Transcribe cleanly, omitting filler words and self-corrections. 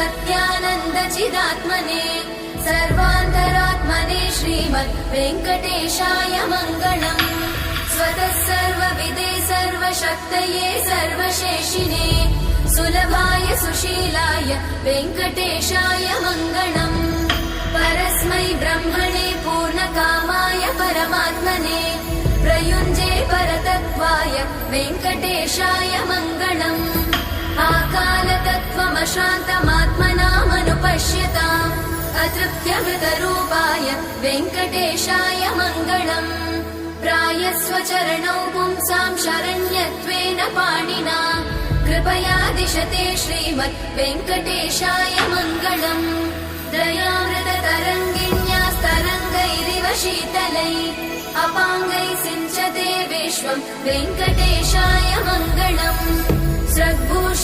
सत्यानन्दचिदात्मने सर्वान्तरात्मने श्रीमद् वेङ्कटेशाय मङ्गलम्। स्वतः सर्वविदे सर्वशक्तये सर्वशेषिने सुलभाय सुशीलाय वेङ्कटेशाय मङ्गलम्। परस्मै ब्रह्मणे पूर्णकामाय परमात्मने प्रयुञ्जे परतत्त्वाय वेङ्कटेशाय मङ्गलम्। आकालतत्त्वमशान्तमात्मनामनुपश्यताम् अतृप्त्यमृतरूपाय वेङ्कटेशाय मङ्गलम्। प्रायस्वचरणौ पुंसां शरण्यत्वेन पाणिना कृपया दिशते श्रीमद् वेङ्कटेशाय मङ्गलम्। दयामृततरङ्गिण्यास्तरङ्गैरिव शीतलै अपाङ्गैः सिञ्चते विश्वं वेङ्कटेशाय मङ्गलम्।